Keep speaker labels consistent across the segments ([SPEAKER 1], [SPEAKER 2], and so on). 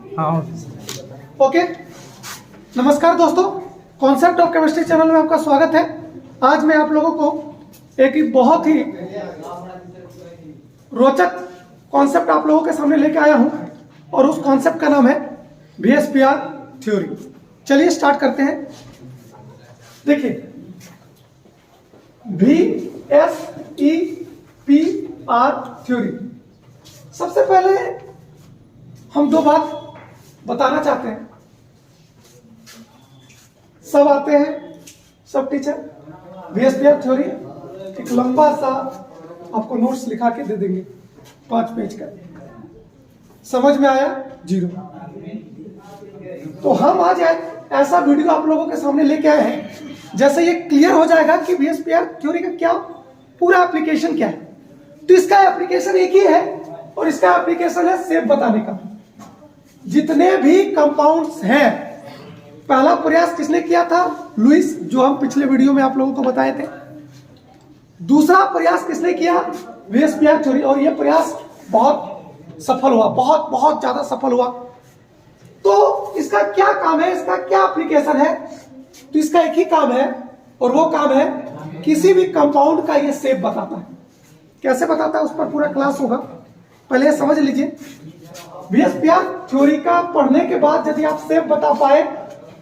[SPEAKER 1] हाँ।
[SPEAKER 2] ओके, नमस्कार दोस्तों, कॉन्सेप्ट ऑफ केमिस्ट्री चैनल में आपका स्वागत है। आज मैं आप लोगों को एक बहुत ही रोचक कॉन्सेप्ट आप लोगों के सामने लेके आया हूं और उस कॉन्सेप्ट का नाम है VSPR थ्योरी। चलिए स्टार्ट करते हैं। देखिए, VSEPR थ्योरी, सबसे पहले हम दो बात बताना चाहते हैं। सब आते हैं, सब टीचर VSPR थ्योरी एक लंबा सा आपको नोट्स लिखा के दे देंगे 5 पेज का। समझ में आया? 0। तो हम आज ऐसा वीडियो आप लोगों के सामने लेके आए हैं, जैसे ये क्लियर हो जाएगा कि VSPR थ्योरी का क्या पूरा एप्लीकेशन क्या है। तो इसका एप्लीकेशन एक ही है और इसका एप्लीकेशन है शेप बताने का। जितने भी कंपाउंड्स हैं, पहला प्रयास किसने किया था? लुईस, जो हम पिछले वीडियो में आप लोगों को बताए थे। दूसरा प्रयास किसने किया? VSPR थ्योरी, और यह प्रयास बहुत सफल हुआ, बहुत बहुत ज्यादा सफल हुआ। तो इसका क्या काम है, इसका क्या एप्लीकेशन है? तो इसका एक ही काम है और वो काम है किसी भी कंपाउंड का ये शेप बताता है। कैसे बताता है उस पर पूरा क्लास होगा, पहले समझ लीजिए। VSPR थ्योरी का पढ़ने के बाद यदि आप शेप बता पाए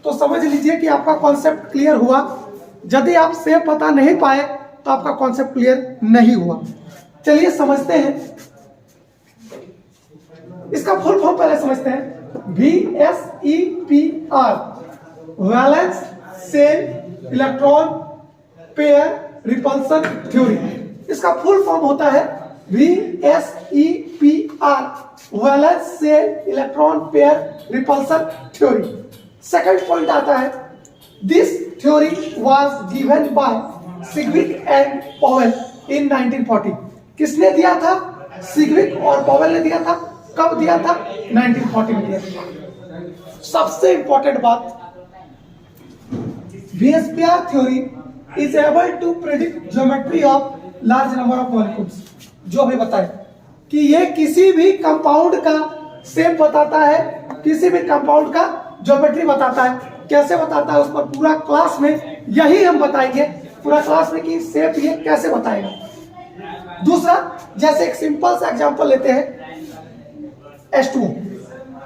[SPEAKER 2] तो समझ लीजिए कि आपका कॉन्सेप्ट क्लियर हुआ। यदि आप शेप बता नहीं पाए तो आपका कॉन्सेप्ट क्लियर नहीं हुआ। चलिए समझते हैं, इसका फुल फॉर्म पहले समझते हैं। VSEPR, valence shell electron pair repulsion theory. इसका फुल फॉर्म होता है VSEPR, valence shell electron pair repulsion theory. Second point आता है, this theory was given by Sidgwick and Powell in 1940। किसने दिया था? सिग्विक और पॉवेल ने दिया था। कब दिया था? 1940 में दिया था। सबसे इंपॉर्टेंट बात, VSPR theory is able to predict geometry of large number of molecules. जो भी बताए कि ये किसी भी कंपाउंड का शेप बताता है, किसी भी कंपाउंड का ज्योमेट्री बताता है। कैसे बताता है उस पर पूरा क्लास में यही हम बताएंगे, पूरा क्लास में कि शेप ये कैसे बताएगा। दूसरा, जैसे एक सिंपल सा एग्जांपल लेते हैं H2O।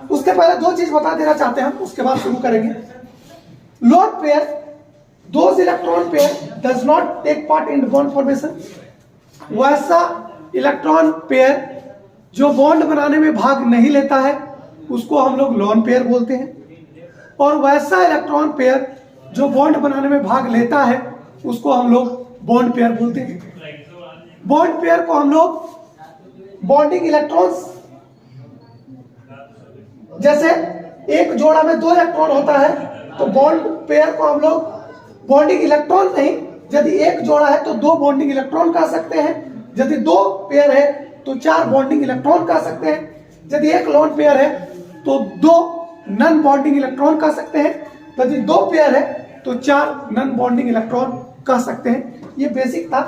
[SPEAKER 2] उसके पहले दो चीज बता देना चाहते हैं हम, उसके बाद शुरू करेंगे। Lone pair, those electron pair does not take part in bond formation. वैसा इलेक्ट्रॉन पेयर जो बॉन्ड बनाने में भाग नहीं लेता है उसको हम लोग लोन पेयर बोलते हैं, और वैसा इलेक्ट्रॉन पेयर जो बॉन्ड बनाने में भाग लेता है उसको हम लोग बॉन्ड पेयर बोलते हैं। बॉन्ड पेयर को हम लोग बॉन्डिंग इलेक्ट्रॉन्स, जैसे एक जोड़ा में 2 इलेक्ट्रॉन होता है तो बॉन्ड पेयर को हम लोग बॉन्डिंग इलेक्ट्रॉन नहीं, यदि एक जोड़ा है तो 2 बॉन्डिंग इलेक्ट्रॉन कह सकते हैं। यदि 2 पेयर है तो 4 बॉन्डिंग इलेक्ट्रॉन कह सकते हैं। यदि एक लोन पेयर है तो 2 नॉन बॉन्डिंग इलेक्ट्रॉन कह सकते हैं। यदि 2 पेयर है तो 4 नॉन बॉन्डिंग इलेक्ट्रॉन कह सकते हैं। ये बेसिक था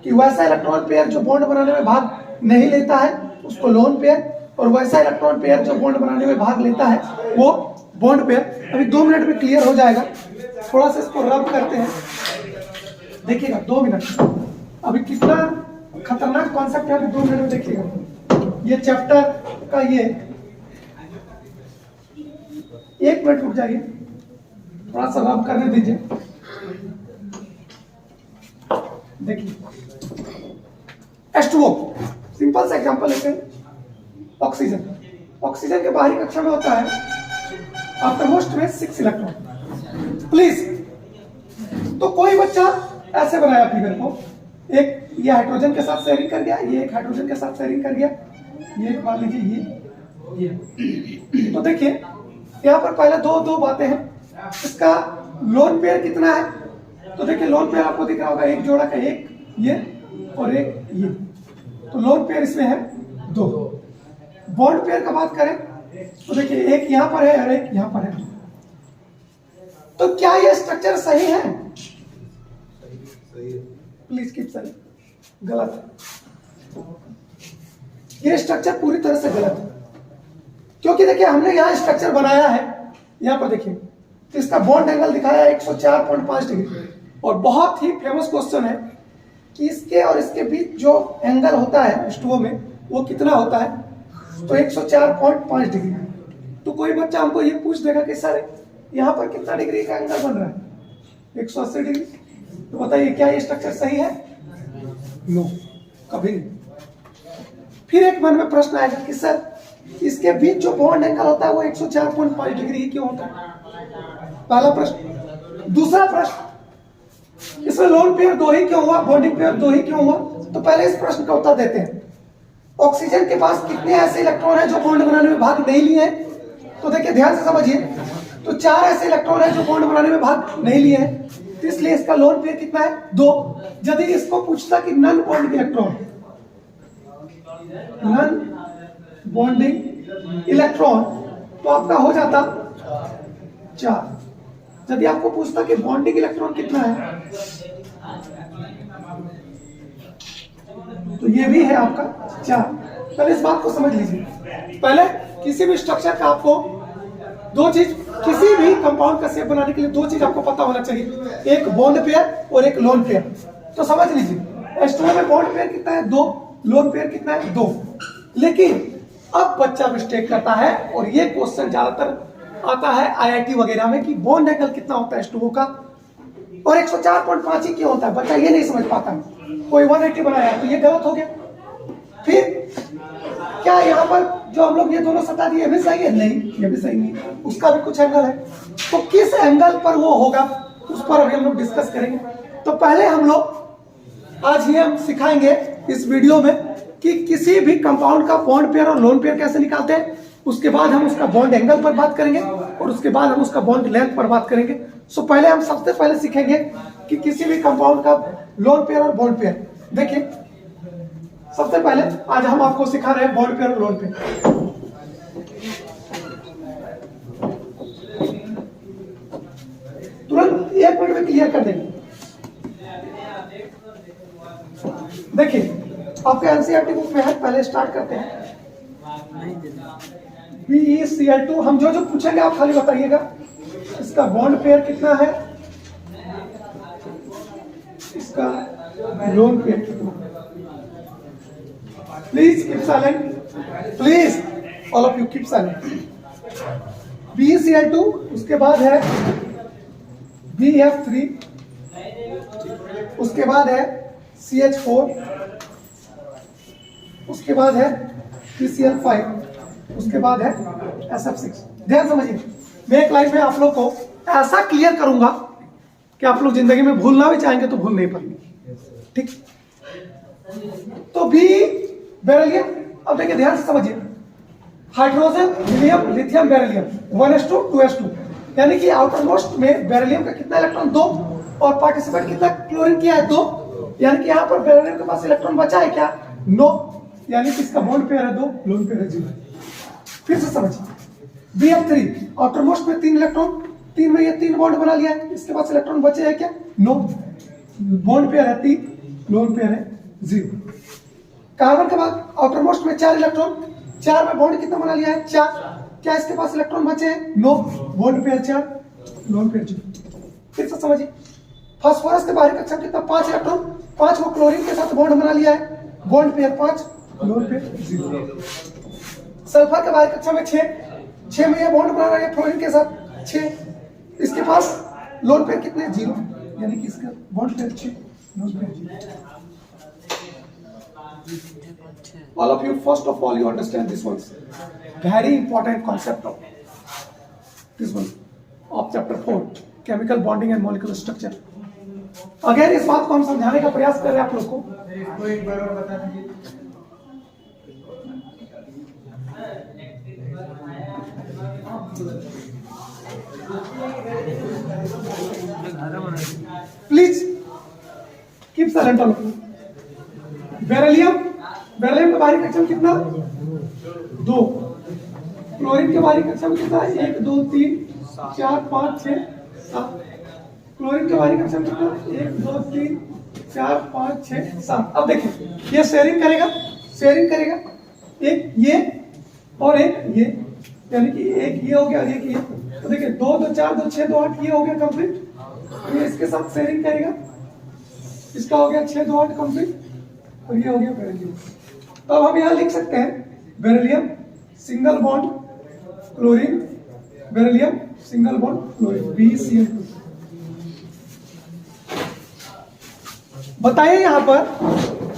[SPEAKER 2] कि वैसा इलेक्ट्रॉन पेयर जो बॉन्ड बनाने में भाग नहीं लेता है उसको लोन पेयर, और वैसा इलेक्ट्रॉन पेयर जो बॉन्ड बनाने में भाग लेता है वो बॉन्ड पेयर। अभी 2 मिनट में क्लियर हो जाएगा। थोड़ा सा इसको रब करते हैं, देखिएगा 2 मिनट। अभी कितना खतरनाक कॉन्सेप्ट है, अभी 2 मिनट में देखिएगा। ये चैप्टर का ये 1 मिनट रुक जाइए, थोड़ा सा रब करने दीजिए। देखिए H2O, सिंपल सा एग्जांपल लेते हैं। ऑक्सीजन, ऑक्सीजन के बाहरी कक्षा में होता है आफ्टर मोस्ट में 6 इलेक्ट्रॉन। प्लीज, तो कोई बच्चा ऐसे बनाया फिगर को, एक ये हाइड्रोजन के साथ शेयरिंग कर गया, ये एक हाइड्रोजन के साथ शेयरिंग कर गया, ये मान लीजिए ये। तो देखिए यहाँ पर पहले दो बातें हैं। इसका लोन पेयर कितना है? तो देखिए लोन पेयर आपको दिख रहा होगा, एक जोड़ा का, एक ये और एक ये। तो लोन पेयर इसमें है 2। बॉन्ड पेयर का बात करें तो देखिए एक यहां पर है और एक यहां पर है। तो क्या ये स्ट्रक्चर सही है? प्लीज कीप सही, गलत है। ये स्ट्रक्चर पूरी तरह से गलत है। क्योंकि देखिए हमने यहाँ स्ट्रक्चर बनाया है, यहाँ पर देखिए तो इसका बॉन्ड एंगल दिखाया है 104.5 डिग्री। और बहुत ही फेमस क्वेश्चन है कि इसके और इसके बीच जो एंगल होता है H2O में वो कितना होता है, तो 104.5 डिग्री। तो कोई बच्चा हमको ये पूछ देगा कि सर यहाँ पर कितना डिग्री का एंगल बन रहा है, 180 डिग्री। तो बताइए क्या ये स्ट्रक्चर सही है? नो, कभी नहीं। फिर एक मन में प्रश्न आएगा कि सर इसके बीच जो बॉन्ड एंगल होता है वो 104.5 डिग्री ही क्यों होता है? पहला प्रश्न। दूसरा प्रश्न, इसमें लोन पेयर 2 ही क्यों हुआ, बॉन्डिंग पेयर 2 ही क्यों हुआ? तो पहले इस प्रश्न का उत्तर देते हैं। ऑक्सीजन के पास कितने ऐसे इलेक्ट्रॉन हैं जो बॉन्ड बनाने में भाग नहीं लिए हैं? तो देखिए ध्यान से समझिए, तो 4 ऐसे इलेक्ट्रॉन हैं जो बॉन्ड बनाने में भाग नहीं लिए हैं, तो इसलिए इसका लोन पेयर कितना है? 2। यदि इसको पूछता कि non bonding electron, non bonding electron, तो आपका हो जाता 4। यदि आपको पूछता कि बॉन्डिंग इलेक्ट्रॉन कितना है, तो ये भी है आपका 4। पहले इस बात को समझ लीजिए। पहले किसी भी स्ट्रक्चर का आपको 2 चीज, किसी भी कंपाउंड का शेप बनाने के लिए 2 चीज आपको पता होना चाहिए, एक बॉन्ड पेयर और एक लोन पेयर। तो समझ लीजिए H2O में बॉन्ड पेयर कितना है? 2। लोन पेयर कितना है? 2। लेकिन अब बच्चा मिस्टेक करता है, और ये क्वेश्चन ज्यादातर आता है IIT वगैरह में कि बॉन्ड एंगल कितना होता है H2O का और 104.5 ही क्यों होता है। बच्चा ये नहीं समझ पाता है, कोई 180 बनाया तो ये गलत हो गया। फिर क्या यहाँ पर जो हम लोग ये दोनों सटा दिए भी सही है? नहीं, ये भी सही नहीं, उसका भी कुछ एंगल है। तो किस एंगल पर वो होगा उस पर अभी हम लोग डिस्कस करेंगे। तो पहले हम लोग आज ये हम सिखाएंगे इस वीडियो में कि किसी भी कंपाउंड का बॉन्ड पेयर और लोन पेयर कैसे निकालते हैं। उसके बाद हम उसका बॉन्ड एंगल पर बात करेंगे और उसके बाद हम उसका बॉन्ड लेंथ पर बात करेंगे। सो पहले हम सबसे पहले सीखेंगे कि किसी भी कंपाउंड का लोन पेयर और बॉन्ड पेयर। देखिए सबसे पहले आज हम आपको सिखा रहे हैं बॉन्ड पेयर और लोन पेयर। तुरंत 1 मिनट में क्लियर कर देंगे। देखिए आपके एनसीईआरटी बुक में है, पहले स्टार्ट करते हैं। BeCl2, हम जो जो पूछेंगे आप खाली बताइएगा। इसका बॉन्ड पेयर कितना है, इसका लोन पेयर कितना है। Please keep silent, please all of you keep silent. BeCl2, उसके बाद है BF3, उसके बाद है CH4, उसके बाद है PCl5, उसके बाद है SF6। ध्यान समझिए, मैं एक लाइन में आप लोग को ऐसा क्लियर करूंगा कि आप लोग जिंदगी में भूलना भी चाहेंगे तो भूल नहीं पाएंगे। ठीक, तो बी बेरिलियम। अब देखिए ध्यान से समझिए, hydrogen, helium, lithium, beryllium 1s2 2s2, यानी कि आउटर मोस्ट में बेरिलियम का कितना इलेक्ट्रॉन? 2, और पार्टिसिपेंट कितना क्लोरीन किया है? 2, यानी कि यहाँ पर बेरिलियम के पास इलेक्ट्रॉन बचा है क्या? नो, यानी कि इसका बॉन्ड पेयर है 2, लोन पेयर है 0। फिर से समझिए, BF3 आउटर मोस्ट में 3 इलेक्ट्रॉन, 3 में ये 3 बॉन्ड बना लिया है, इसके पास इलेक्ट्रॉन बचे हैं क्या? नो, बॉन्ड पेयर है 3, लोन पेयर है 0। कार्बन के बाद आउटर मोस्ट में 4 इलेक्ट्रॉन, 4 में बॉन्ड कितना बना लिया है? 4, क्या इसके पास इलेक्ट्रॉन बचे हैं? No, bond pair 4, lone pair 0। फिर से समझिए, फास्फोरस के बाहरी कक्षा कितना? 5 इलेक्ट्रॉन, 5 को क्लोरीन के साथ बॉन्ड बना लिया है, bond pair 5, loan pair 0। Sulphur के बाहरी कक्षा में 6 में ये बॉन्ड बना रहा है फ्लोरीन के साथ 6, इसके पास लोन पेयर कितने? 0, यानी कि इसका bond pair 6, loan pair 0। All of you, first of all, you understand this one. Very important concept of this one of chapter 4, chemical bonding and molecular structure. अगर इस बात को हम समझाने का प्रयास कर रहे हैं आप लोग को, एक बार और बता दीजिए। Please keep silent all. Beryllium, beryllium के बाहरी कक्षा में कितना? 2, क्लोरीन के बाहरी कक्षा में कितना? 1 2 3 4 5 6 7, क्लोरीन के बाहरी कक्षा में कितना? 1 2 3 4 5 6 7। अब देखिए ये शेयरिंग करेगा, एक ये और एक ये, यानी कि एक ये हो गया और एक ये। तो देखिए 2 2 4 2 6 2 8 ये हो गया कंप्लीट। ये इसके साथ शेयरिंग करेगा, इसका हो गया 6 2 8 कंप्लीट और ये हो गया बेरिलियम। तो अब हम यहाँ लिख सकते हैं beryllium single bond chlorine, beryllium single bond chlorine BeCl2। बताइए यहां पर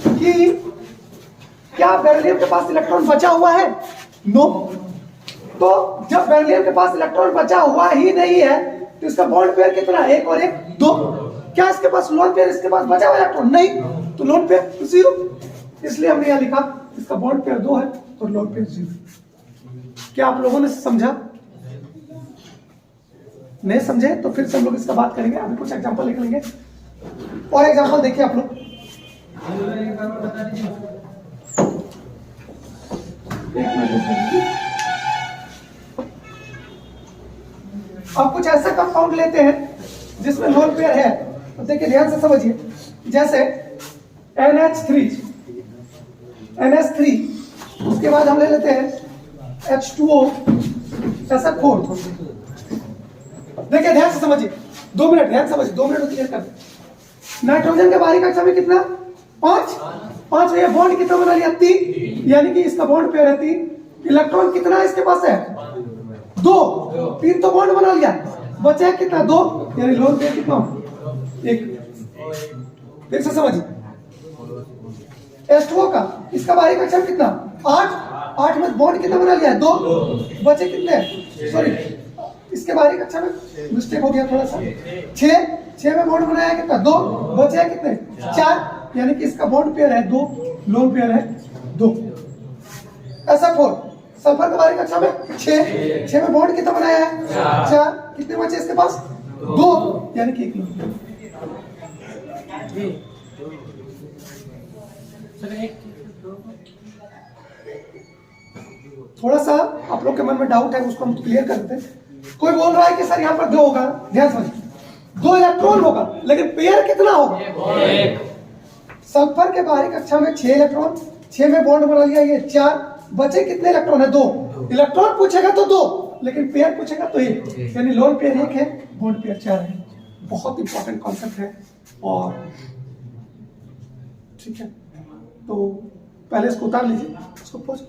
[SPEAKER 2] कि क्या बेरिलियम के पास इलेक्ट्रॉन बचा हुआ है? नो। तो जब बेरिलियम के पास इलेक्ट्रॉन बचा हुआ ही नहीं है तो इसका बॉन्ड पेयर कितना? 1 और 1 2। क्या इसके पास लोन पेयर, इसके पास बचा हुआ इलेक्ट्रॉन? नहीं, तो लोन पेयर 0। इसलिए हमने यहां लिखा इसका बॉन्ड पेयर 2 है और लोन पेयर 0। क्या आप लोगों ने समझा? नहीं समझे तो फिर से हम लोग इसका बात करेंगे। अभी कुछ एग्जांपल लिख लेंगे। और एग्जांपल देखिए आप लोग, अब कुछ ऐसा कंपाउंड लेते हैं जिसमें लोन पेयर है। तो देखिए ध्यान से समझिए, जैसे NH3, उसके बाद हम ले लेते हैं H2O SN4। देखिए ध्यान से समझिए, 2 मिनट ध्यान से समझिए, 2 मिनट क्लियर कर दे। नाइट्रोजन के बाहरी कक्षा में कितना? 5। ये बॉन्ड कितना बना लिया? 3, यानी कि इसका बॉन्ड पेयर है 3। इलेक्ट्रॉन कितना इसके पास है? 2। 3 तो बॉन्ड बना लिया, बचा कितना? 2, यानी लोन पेयर कितना? 1। फिर से समझिए, H2O का इसका बाहरी कक्षा में कितना? 8 में बॉन्ड कितना बना लिया? 2, बचे कितने? सॉरी, इसके बाहरी कक्षा में मिस्टेक हो गया थोड़ा सा। 6 में बॉन्ड बनाया कितना? 2, बचे कितने? 4, यानी कि इसका बॉन्ड पेयर है 2, लोन पेयर है 2। SN4 सल्फर के बाहरी कक्षा में 6 में बॉन्ड कितना बनाया है? 4, कितने बचे इसके पास? 2, यानी कि 1 लोन पेयर। थोड़ा सा आप लोग के मन में डाउट है, उसको हम क्लियर कर देते हैं। कोई बोल रहा है कि सर यहाँ पर 2 होगा, ध्यान समझिए, 2 इलेक्ट्रॉन होगा, लेकिन पेयर कितना होगा? 1। सल्फर के बाहरी कक्षा में 6 इलेक्ट्रॉन, 6 में बॉन्ड बना लिया, ये 4, बचे कितने इलेक्ट्रॉन है? 2। इलेक्ट्रॉन पूछेगा तो 2, लेकिन पेयर पूछेगा तो 1, यानी लोन पेयर 1 है, बॉन्ड पेयर 4 है। बहुत इंपॉर्टेंट कॉन्सेप्ट है। और ठीक है, तो पहले इसको उतार लीजिए, इसको पोस्ट